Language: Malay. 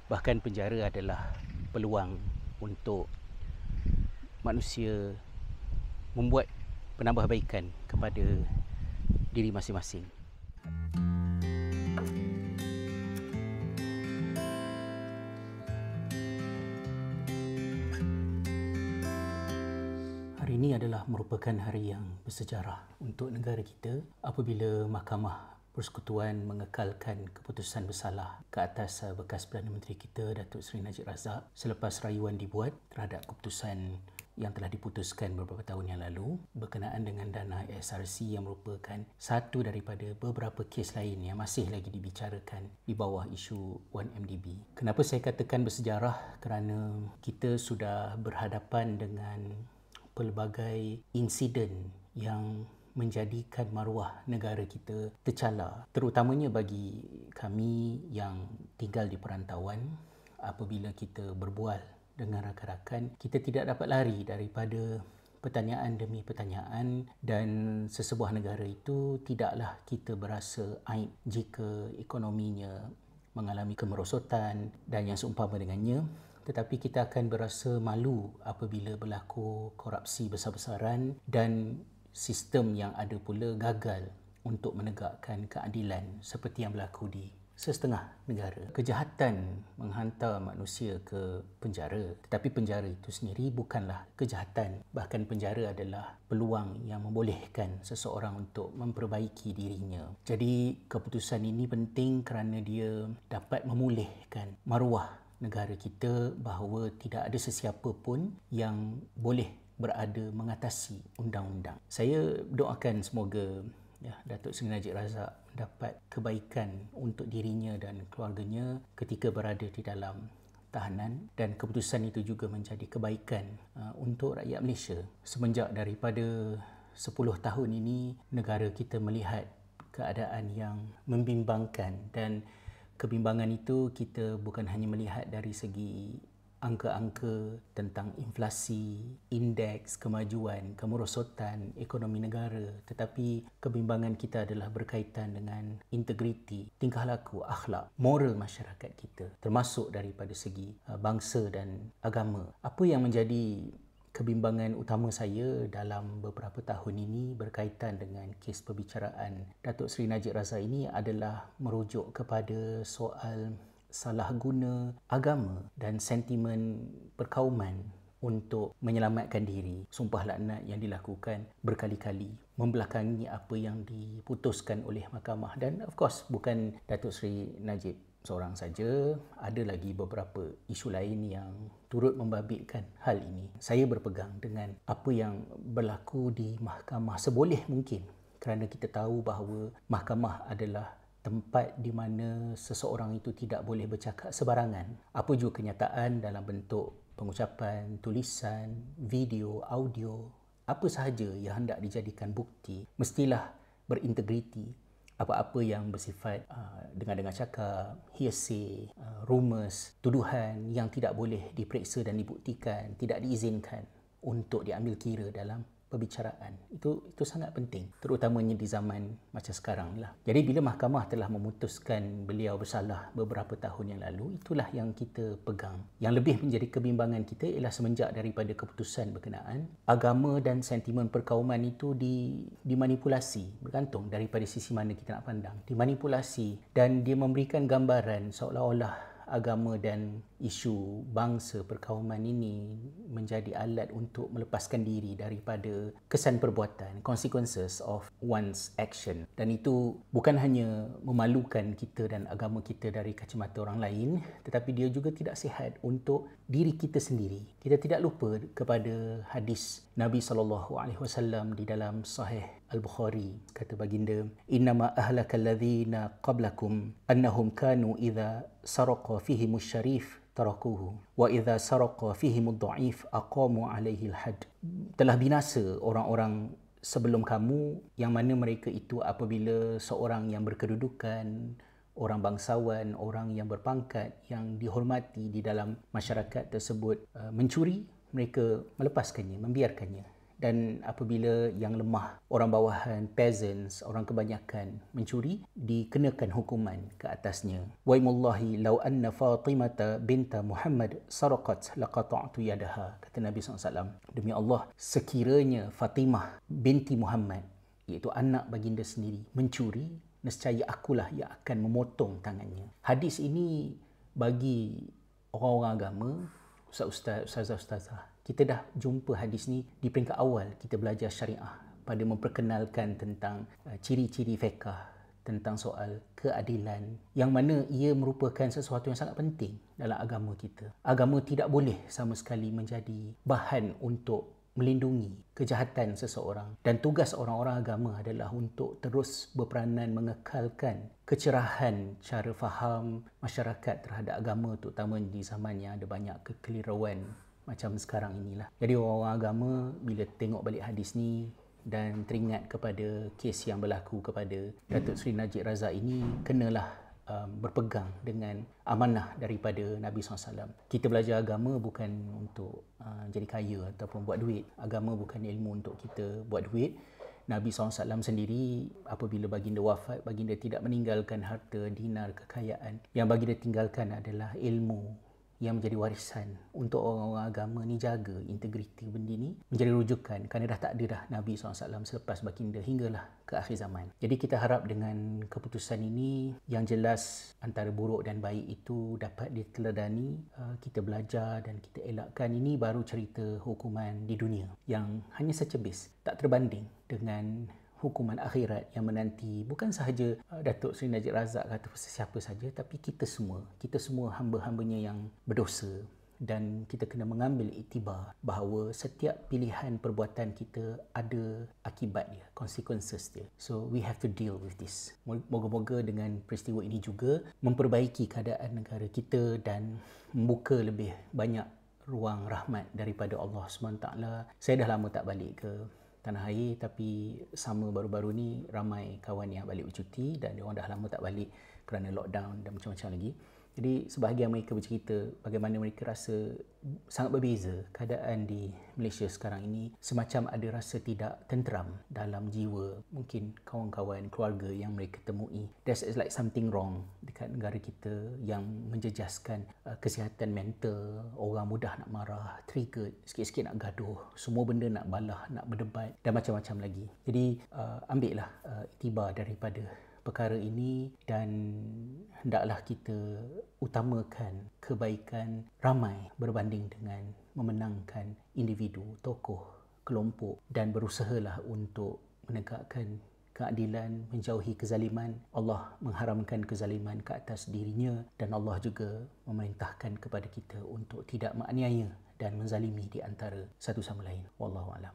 Bahkan penjara adalah peluang untuk manusia membuat penambahbaikan kepada diri masing-masing. Hari ini adalah merupakan hari yang bersejarah untuk negara kita apabila Mahkamah Persekutuan mengekalkan keputusan bersalah ke atas bekas Perdana Menteri kita Datuk Seri Najib Razak selepas rayuan dibuat terhadap keputusan yang telah diputuskan beberapa tahun yang lalu berkenaan dengan dana SRC yang merupakan satu daripada beberapa kes lain yang masih lagi dibicarakan di bawah isu 1MDB. Kenapa saya katakan bersejarah? Kerana kita sudah berhadapan dengan pelbagai insiden yang menjadikan maruah negara kita tercela, terutamanya bagi kami yang tinggal di perantauan. Apabila kita berbual dengan rakan-rakan, kita tidak dapat lari daripada pertanyaan demi pertanyaan, dan sesebuah negara itu tidaklah kita berasa aib jika ekonominya mengalami kemerosotan dan yang seumpama dengannya, tetapi kita akan berasa malu apabila berlaku korupsi besar-besaran dan sistem yang ada pula gagal untuk menegakkan keadilan seperti yang berlaku di setengah negara. Kejahatan menghantar manusia ke penjara, tetapi penjara itu sendiri bukanlah kejahatan. Bahkan penjara adalah peluang yang membolehkan seseorang untuk memperbaiki dirinya. Jadi keputusan ini penting kerana dia dapat memulihkan maruah negara kita bahawa tidak ada sesiapa pun yang boleh berada mengatasi undang-undang. Saya doakan semoga Datuk Seri Najib Razak dapat kebaikan untuk dirinya dan keluarganya ketika berada di dalam tahanan, dan keputusan itu juga menjadi kebaikan untuk rakyat Malaysia. Semenjak daripada 10 tahun ini negara kita melihat keadaan yang membimbangkan, dan kebimbangan itu kita bukan hanya melihat dari segi angka-angka tentang inflasi, indeks kemajuan, kemerosotan ekonomi negara, tetapi kebimbangan kita adalah berkaitan dengan integriti, tingkah laku, akhlak, moral masyarakat kita, termasuk daripada segi bangsa dan agama. Apa yang menjadi kebimbangan utama saya dalam beberapa tahun ini berkaitan dengan kes perbicaraan Datuk Seri Najib Razak ini adalah merujuk kepada soal salah guna agama dan sentimen perkauman untuk menyelamatkan diri. Sumpah laknat yang dilakukan berkali-kali membelakangi apa yang diputuskan oleh mahkamah, dan of course bukan Datuk Seri Najib seorang saja, ada lagi beberapa isu lain yang turut membabitkan hal ini. Saya berpegang dengan apa yang berlaku di mahkamah seboleh mungkin, kerana kita tahu bahawa mahkamah adalah tempat di mana seseorang itu tidak boleh bercakap sebarangan. Apa juga kenyataan dalam bentuk pengucapan, tulisan, video, audio, apa sahaja yang hendak dijadikan bukti, mestilah berintegriti. Apa-apa yang bersifat dengar-dengar cakap, hearsay, rumours, tuduhan yang tidak boleh diperiksa dan dibuktikan, tidak diizinkan untuk diambil kira dalam perbicaraan. Itu sangat penting, terutamanya di zaman macam sekarang lah. Jadi bila mahkamah telah memutuskan beliau bersalah beberapa tahun yang lalu, itulah yang kita pegang. Yang lebih menjadi kebimbangan kita ialah semenjak daripada keputusan berkenaan, agama dan sentimen perkauman itu dimanipulasi, bergantung daripada sisi mana kita nak pandang. Dimanipulasi dan dia memberikan gambaran seolah-olah agama dan isu bangsa perkauman ini menjadi alat untuk melepaskan diri daripada kesan perbuatan, consequences of one's action. Dan itu bukan hanya memalukan kita dan agama kita dari kacamata orang lain, tetapi dia juga tidak sihat untuk diri kita sendiri. Kita tidak lupa kepada hadis Nabi SAW di dalam Sahih Al-Bukhari, kata baginda, innama ahlakal ladzina qablakum annahum kanu idza saraqa fihimus syarif tarakuhu wa idza saraqa fihimud dhaif aqamu alaihi al-had. Telah binasa orang-orang sebelum kamu yang mana mereka itu apabila seorang yang berkedudukan, orang bangsawan, orang yang berpangkat, yang dihormati di dalam masyarakat tersebut mencuri, mereka melepaskannya, membiarkannya. Dan apabila yang lemah, orang bawahan, peasants, orang kebanyakan mencuri, dikenakan hukuman ke atasnya. Waimullahi law anna Fatimata binta Muhammad saraqat laqata'tu yadaha. Kata Nabi SAW, demi Allah, sekiranya Fatimah binti Muhammad, iaitu anak baginda sendiri, mencuri, nescaya akulah yang akan memotong tangannya. Hadis ini bagi orang-orang agama, ustazah, kita dah jumpa hadis ni di peringkat awal kita belajar syariah pada memperkenalkan tentang ciri-ciri fiqh, tentang soal keadilan, yang mana ia merupakan sesuatu yang sangat penting dalam agama kita. Agama tidak boleh sama sekali menjadi bahan untuk melindungi kejahatan seseorang, dan tugas orang-orang agama adalah untuk terus berperanan mengekalkan kecerahan cara faham masyarakat terhadap agama, terutama di zaman yang ada banyak kekeliruan macam sekarang inilah. Jadi orang-orang agama bila tengok balik hadis ni dan teringat kepada kes yang berlaku kepada Datuk Seri Najib Razak ini, kenalah berpegang dengan amanah daripada Nabi SAW. Kita belajar agama bukan untuk jadi kaya ataupun buat duit. Agama bukan ilmu untuk kita buat duit. Nabi SAW sendiri apabila baginda wafat, baginda tidak meninggalkan harta, dinar, kekayaan. Yang baginda tinggalkan adalah ilmu yang menjadi warisan untuk orang-orang agama ni jaga integriti benda ni menjadi rujukan, kerana dah tak ada dah Nabi SAW selepas baginda hinggalah ke akhir zaman. Jadi kita harap dengan keputusan ini yang jelas antara buruk dan baik itu dapat diteladani, kita belajar dan kita elakkan. Ini baru cerita hukuman di dunia yang hanya secebis, tak terbanding dengan hukuman akhirat yang menanti bukan sahaja Datuk Seri Najib Razak atau sesiapa saja, tapi kita semua hamba-hambanya yang berdosa. Dan kita kena mengambil iktibar bahawa setiap pilihan perbuatan kita ada akibat dia, consequences dia. So we have to deal with this. Moga-moga dengan peristiwa ini juga memperbaiki keadaan negara kita dan membuka lebih banyak ruang rahmat daripada Allah SWT. Saya dah lama tak balik ke tanah air, tapi sama baru-baru ni ramai kawan yang balik bercuti dan diorang dah lama tak balik kerana lockdown dan macam-macam lagi. Jadi sebahagian mereka bercerita bagaimana mereka rasa sangat berbeza keadaan di Malaysia sekarang ini, semacam ada rasa tidak tenteram dalam jiwa mungkin kawan-kawan, keluarga yang mereka temui. There's like something wrong dekat negara kita yang menjejaskan kesihatan mental, orang mudah nak marah, trigger, sikit-sikit nak gaduh, semua benda nak balah, nak berdebat dan macam-macam lagi. Jadi ambillah iktibar daripada perkara ini dan hendaklah kita utamakan kebaikan ramai berbanding dengan memenangkan individu, tokoh, kelompok, dan berusahalah untuk menegakkan keadilan, menjauhi kezaliman. Allah mengharamkan kezaliman ke atas dirinya dan Allah juga memerintahkan kepada kita untuk tidak menganiaya dan menzalimi di antara satu sama lain. Wallahu a'lam.